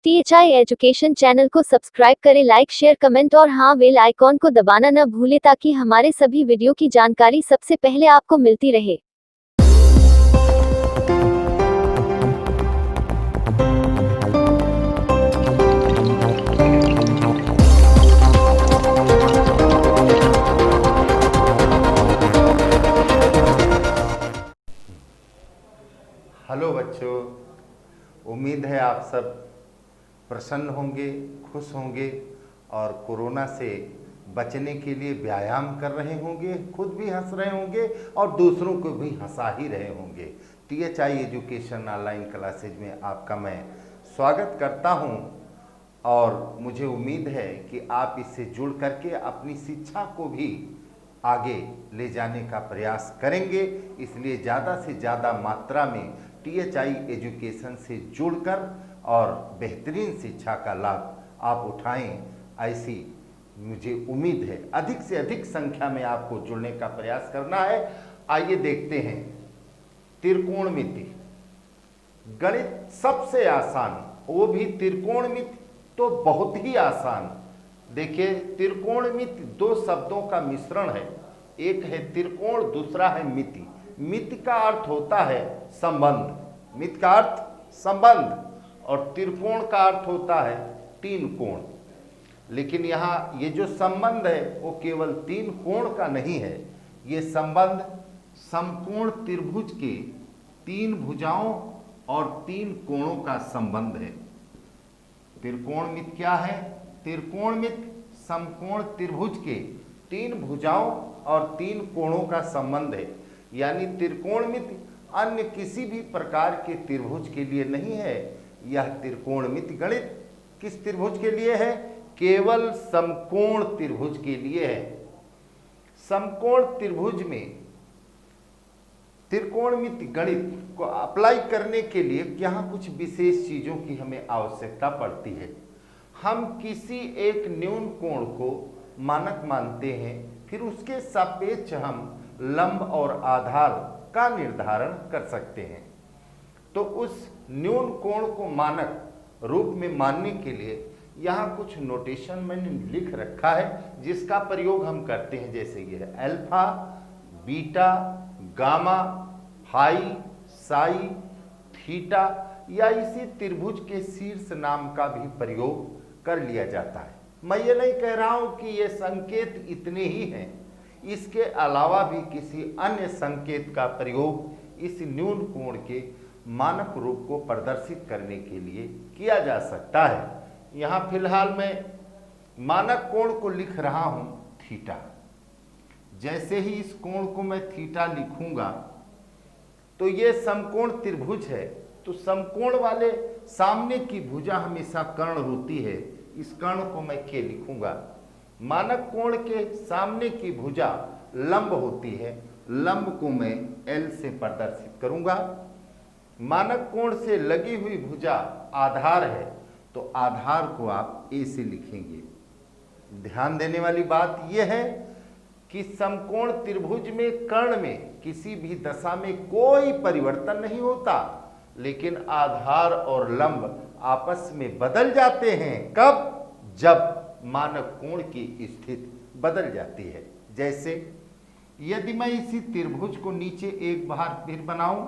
THI education channel को subscribe करें, like share comment और हाँ बेल आइकॉन को दबाना न भूलें ताकि हमारे सभी वीडियो की जानकारी सबसे पहले आपको मिलती रहे। हेलो बच्चों, उम्मीद है आप सब प्रसन्न होंगे, खुश होंगे और कोरोना से बचने के लिए व्यायाम कर रहे होंगे, खुद भी हंस रहे होंगे और दूसरों को भी हंसा ही रहे होंगे। THI एजुकेशन ऑनलाइन क्लासेज में आपका मैं स्वागत करता हूं और मुझे उम्मीद है कि आप इससे जुड़ करके अपनी शिक्षा को भी आगे ले जाने का प्रयास करेंगे। इसलिए ज़्यादा से ज़्यादा मात्रा में THI एजुकेशन से जुड़कर और बेहतरीन शिक्षा का लाभ आप उठाएं, ऐसी मुझे उम्मीद है। अधिक से अधिक संख्या में आपको जुड़ने का प्रयास करना है। आइए देखते हैं त्रिकोणमिति। गणित सबसे आसान, वो भी त्रिकोणमिति तो बहुत ही आसान। देखिए, त्रिकोणमिति दो शब्दों का मिश्रण है, एक है त्रिकोण, दूसरा है मिति। मिति का अर्थ होता है संबंध, मिति का अर्थ संबंध और त्रिकोण का अर्थ होता है तीन कोण। लेकिन यहाँ ये जो संबंध है वो केवल तीन कोण का नहीं है, ये संबंध समकोण त्रिभुज के तीन भुजाओं और तीन कोणों का संबंध है। त्रिकोणमिति क्या है? त्रिकोणमिति समकोण त्रिभुज के तीन भुजाओं और तीन कोणों का संबंध है। यानी त्रिकोणमिति अन्य किसी भी प्रकार के त्रिभुज के लिए नहीं है। यह त्रिकोणमिति गणित किस त्रिभुज के लिए है? केवल समकोण त्रिभुज के लिए है। समकोण त्रिभुज में त्रिकोणमिति गणित को अप्लाई करने के लिए यहाँ कुछ विशेष चीजों की हमें आवश्यकता पड़ती है। हम किसी एक न्यून कोण को मानक मानते हैं, फिर उसके सापेक्ष हम लंब और आधार का निर्धारण कर सकते हैं। तो उस न्यून कोण को मानक रूप में मानने के लिए यहाँ कुछ नोटेशन मैंने लिख रखा है, जिसका प्रयोग हम करते हैं। जैसे ये है alpha, beta, gamma, phi, psi, theta, या इसी त्रिभुज के शीर्ष नाम का भी प्रयोग कर लिया जाता है। मैं ये नहीं कह रहा हूं कि ये संकेत इतने ही हैं, इसके अलावा भी किसी अन्य संकेत का प्रयोग इस न्यून कोण के मानक रूप को प्रदर्शित करने के लिए किया जा सकता है। यहाँ फिलहाल मैं मानक कोण को लिख रहा हूं थीटा। जैसे ही इस कोण को मैं थीटा लिखूंगा तो ये समकोण त्रिभुज है, तो समकोण वाले सामने की भुजा हमेशा कर्ण होती है, इस कर्ण को मैं K लिखूंगा। मानक कोण के सामने की भुजा लंब होती है, लंब को मैं L से प्रदर्शित करूंगा। मानक कोण से लगी हुई भुजा आधार है, तो आधार को आप A से लिखेंगे। ध्यान देने वाली बात यह है कि समकोण त्रिभुज में कर्ण में किसी भी दशा में कोई परिवर्तन नहीं होता, लेकिन आधार और लंब आपस में बदल जाते हैं। कब? जब मानक कोण की स्थिति बदल जाती है। जैसे यदि मैं इसी त्रिभुज को नीचे एक बार फिर बनाऊं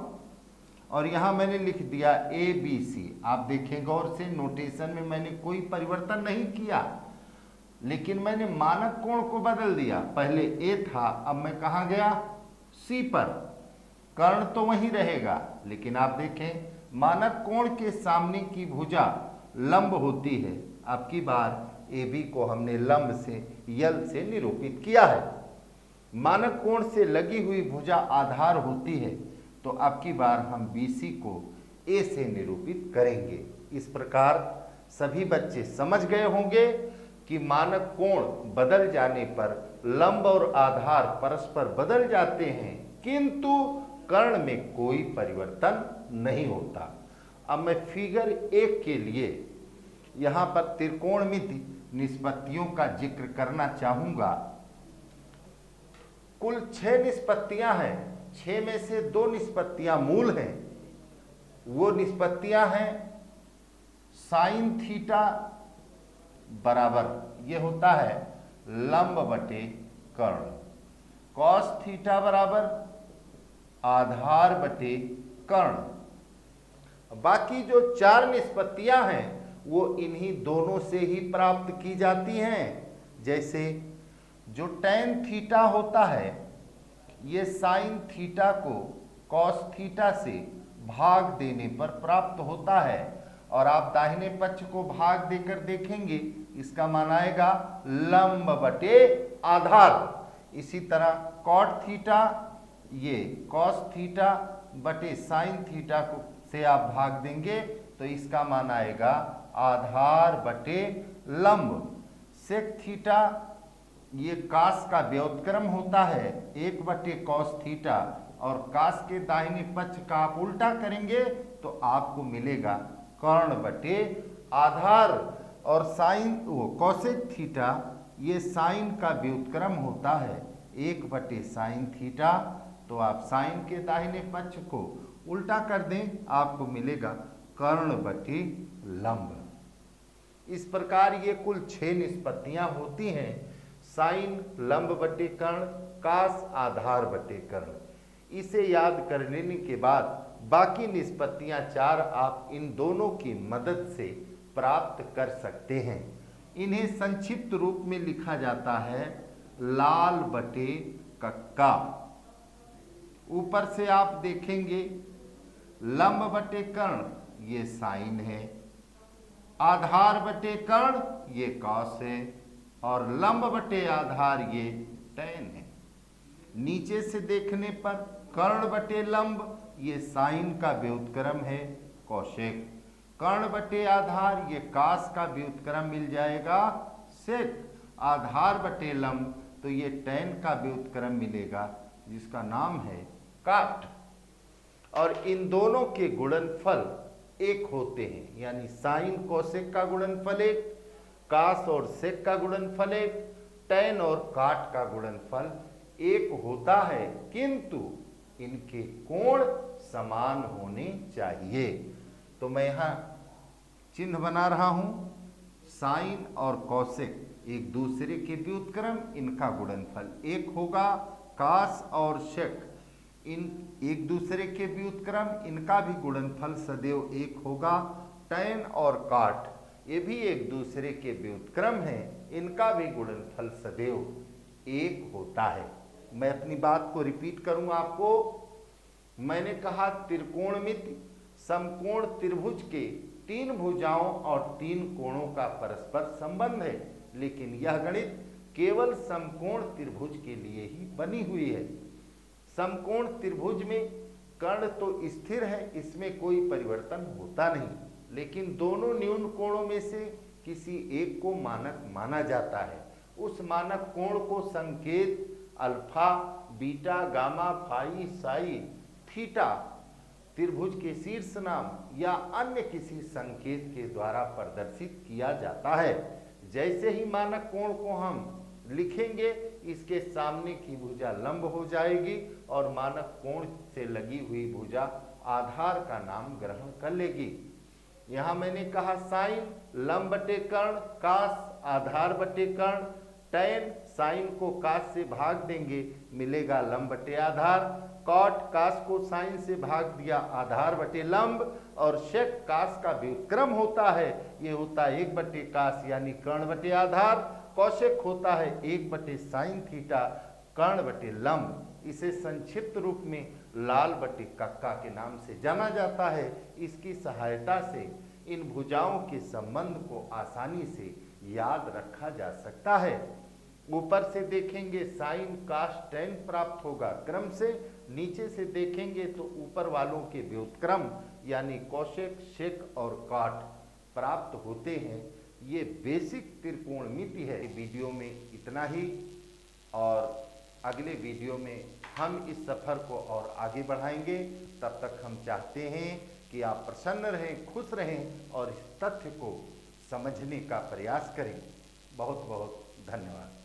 और यहां मैंने लिख दिया ABC। आप देखें गौर से, नोटेशन में मैंने कोई परिवर्तन नहीं किया, लेकिन मैंने मानक कोण को बदल दिया। पहले A था, अब मैं कहाँ गया? C पर। कर्ण तो वहीं रहेगा, लेकिन आप देखें मानक कोण के सामने की भुजा लंब होती है। अब की बार AB को हमने लंब से L से निरूपित किया है। मानक कोण से लगी हुई भुजा आधार होती है, तो अब की बार हम BC को A से निरूपित करेंगे। इस प्रकार सभी बच्चे समझ गए होंगे कि मानक कोण बदल जाने पर लंब और आधार परस्पर बदल जाते हैं, किंतु कर्ण में कोई परिवर्तन नहीं होता। अब मैं फिगर 1 के लिए यहाँ पर त्रिकोणमिति निष्पत्तियों का जिक्र करना चाहूँगा। कुल 6 निष्पत्तियाँ हैं, 6 में से 2 निष्पत्तियाँ मूल हैं। वो निष्पत्तियाँ हैं साइन थीटा बराबर ये होता है लंब बटे कर्ण, कॉस थीटा बराबर आधार बटे कर्ण। बाकी जो 4 निष्पत्तियां हैं वो इन्हीं दोनों से ही प्राप्त की जाती हैं। जैसे जो tan थीटा होता है ये साइन थीटा को कॉस थीटा से भाग देने पर प्राप्त होता है, और आप दाहिने पक्ष को भाग देकर देखेंगे इसका मान आएगा लंब बटे आधार। इसी तरह कॉट थीटा ये कॉस थीटा बटे साइन थीटा को से आप भाग देंगे तो इसका मान आएगा आधार बटे लंब। सेक थीटा ये कास का व्युत्क्रम होता है 1 बटे कॉस थीटा, और कास के दाहिने पक्ष का आप उल्टा करेंगे तो आपको मिलेगा कर्ण बटे आधार। और साइन कॉसेक थीटा ये साइन का व्युत्क्रम होता है 1 बटे साइन थीटा, तो आप साइन के दाहिने पक्ष को उल्टा कर दें आपको मिलेगा कर्ण बटे लंब। इस प्रकार ये कुल 6 निष्पत्तियां होती हैं, साइन लंब बटे कर्ण, कास आधार बटे कर्ण। इसे याद कर लेने के बाद बाकी निष्पत्तियां 4 आप इन दोनों की मदद से प्राप्त कर सकते हैं। इन्हें संक्षिप्त रूप में लिखा जाता है लाल बटे कक्का। ऊपर से आप देखेंगे लंब बटे कर्ण ये साइन है, आधार बटे कर्ण ये कॉस है, और लंब बटे आधार ये tan है। नीचे से देखने पर कर्ण बटे लंब ये साइन का व्युत्क्रम है कौशिक, कर्ण बटे आधार ये कास का व्युत्क्रम मिल जाएगा सेक, आधार बटे लंब तो ये tan का व्युत्क्रम मिलेगा जिसका नाम है काट। और इन दोनों के गुणनफल 1 होते हैं, यानी साइन कोसेक का गुणनफल 1, कास और सेक का गुणनफल 1, tan और काट का गुणनफल 1 होता है, किंतु इनके कोण समान होने चाहिए। तो मैं यहाँ चिन्ह बना रहा हूं, साइन और कौशिक एक दूसरे के व्युत्क्रम, इनका गुणनफल 1 होगा। कास और शेक इन एक दूसरे के व्युत्क्रम, इनका भी गुणनफल सदैव 1 होगा। tan और काट ये भी एक दूसरे के व्युत्क्रम हैं, इनका भी गुणनफल सदैव 1 होता है। मैं अपनी बात को रिपीट करूंगा आपको। मैंने कहा त्रिकोणमिति समकोण त्रिभुज के 3 भुजाओं और 3 कोणों का परस्पर संबंध है, लेकिन यह गणित केवल समकोण त्रिभुज के लिए ही बनी हुई है। समकोण त्रिभुज में कर्ण तो स्थिर है, इसमें कोई परिवर्तन होता नहीं, लेकिन दोनों न्यून कोणों में से किसी एक को मानक माना जाता है। उस मानक कोण को संकेत alpha, beta, gamma, phi, psi, theta, त्रिभुज के शीर्ष नाम या अन्य किसी संकेत के द्वारा प्रदर्शित किया जाता है। जैसे ही मानक कोण को हम लिखेंगे इसके सामने की भुजा लंब हो जाएगी और मानक कोण से लगी हुई भुजा आधार का नाम ग्रहण कर लेगी। यहाँ मैंने कहा साइन लंब बटे कर्ण, कास आधार बटे कर्ण, tan साइन को कास से भाग देंगे मिलेगा लंब बटे आधार, कॉट कास को साइन से भाग दिया आधार बटे लंब, और शेक कास का व्युत्क्रम होता है, ये होता है 1 बटे कास यानी कर्ण बटे आधार, कौशिक होता है 1 बटे साइन थीटा कर्ण बटे लंब। इसे संक्षिप्त रूप में लाल बटे कक्का के नाम से जाना जाता है। इसकी सहायता से इन भुजाओं के संबंध को आसानी से याद रखा जा सकता है। ऊपर से देखेंगे साइन कास tan प्राप्त होगा क्रम से, नीचे से देखेंगे तो ऊपर वालों के व्युत्क्रम यानी कौशिक, शेक और काट प्राप्त होते हैं। ये बेसिक त्रिकोणमिति है। वीडियो में इतना ही, और अगले वीडियो में हम इस सफ़र को और आगे बढ़ाएंगे। तब तक हम चाहते हैं कि आप प्रसन्न रहें, खुश रहें और इस तथ्य को समझने का प्रयास करें। बहुत बहुत धन्यवाद।